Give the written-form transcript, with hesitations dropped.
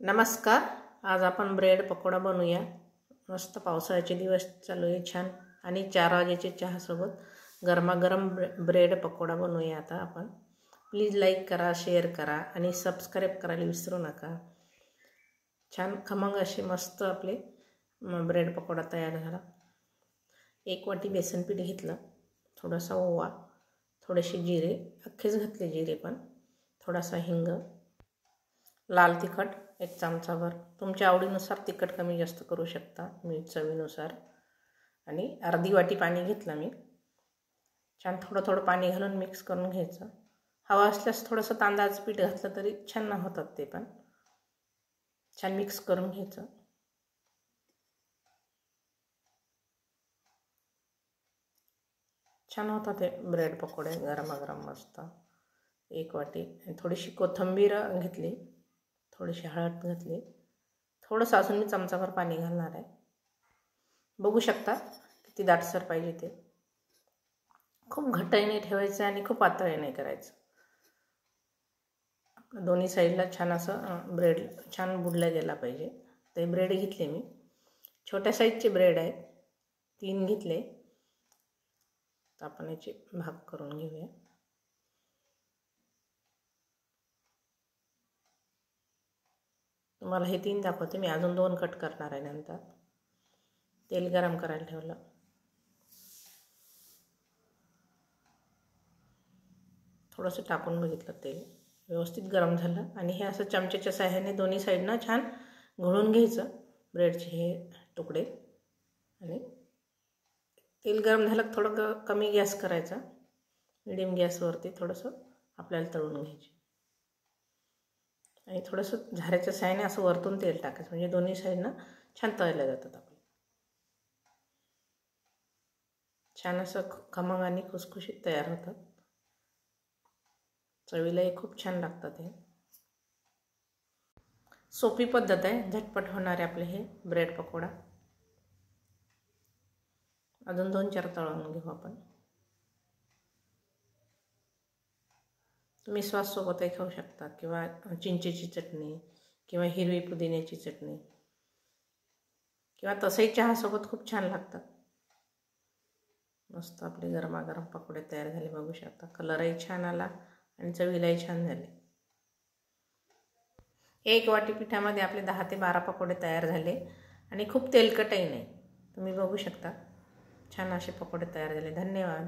नमस्कार. आज आपण ब्रेड पकोडा बनवूया. मस्त पावसाळ्याचे दिवस चालू आहे छान आणि 4 वाजेच्या चहासोबत गरमागरम ब्रेड पकोडा बनवूया आता आपण. प्लीज लाईक करा, शेअर करा आणि सबस्क्राईब करायला विसरू नका. छान खमंग असे मस्त आपले ब्रेड पकोडा तयार झाला. 1 वाटी बेसन पीठ घेतलं, थोडासा ओवा, थोडेसे जिरे, अख्खेच घातले जिरे पण, थोडासा हिंग, लाल तिखट 1 चमचाभर, तुमच्या आवडीनुसार तिखट कमी जास्त करू शकता, मीठ चवीनुसार, आणि अर्धी वाटी पाणी घेतलं मी. छान थोडं थोडं पाणी घालून मिक्स करून घ्यायचं. हवा असल्यास थोडंसं तांदळाचं पीठ घातलं तरी छान होतात ते पण. छान मिक्स करून घ्यायचं. छान होतात ते ब्रेड पकोडे गरमागरम मस्त. 1 वाटी थोडीशी कोथिंबीर घेतली, थोडीशी हळद घातली, थोडंसं अजून मी चमचाभर पाणी घालणार आहे. बघू शकता किती दाटसर पाहिजे ते. खूप घट्टही नाही ठेवायचं आणि खूप पातळही नाही करायचं. दोन्ही साईडला छान असं ब्रेड छान बुडला गेला पाहिजे. ते ब्रेड घेतले मी, छोट्या साईजचे ब्रेड आहेत, 3 घेतले. तर आपण याचे भाग करून घेऊया. तुम्हाला हे 3 दाखवते, मी अजून 2 कट करणार आहे नंतर. तेल गरम करायला ठेवलं. थोडंसं टाकून बघितलं, तेल व्यवस्थित गरम झालं आणि हे असं चमच्याच्या साहाय्याने दोन्ही साईडनं छान घोळून घ्यायचं ब्रेडचे हे तुकडे. आणि तेल गरम झालं थोडं कमी गॅस करायचा, मिडियम गॅसवरती थोडंसं आपल्याला तळून घ्यायचे. आणि थोडंसं झाऱ्याच्या साहाय्याने असं वरतून तेल टाकायचं, म्हणजे दोन्ही साईडनं छान तळल्या जातात आपले. छान असं खमंग आणि खुसखुशीत तयार होतात. चवीलाही खूप छान लागतात हे. सोपी पद्धत आहे, झटपट होणारे आपले हे ब्रेड पकोडा. अजून 2-4 तळून घेऊ आपण. तुम्ही सॉससोबतही खाऊ शकता, किंवा चिंचेची चटणी, किंवा हिरवी पुदिन्याची चटणी, किंवा तसंही चहासोबत खूप छान लागतात. मस्त आपले गरमागरम पकोडे तयार झाले, बघू शकता. कलरही छान आला आणि चवीलाही छान झाले. 1 वाटी पिठामध्ये आपले 10 ते 12 पकोडे तयार झाले आणि खूप तेलकटही नाही. तुम्ही बघू शकता छान असे पकोडे तयार झाले. धन्यवाद.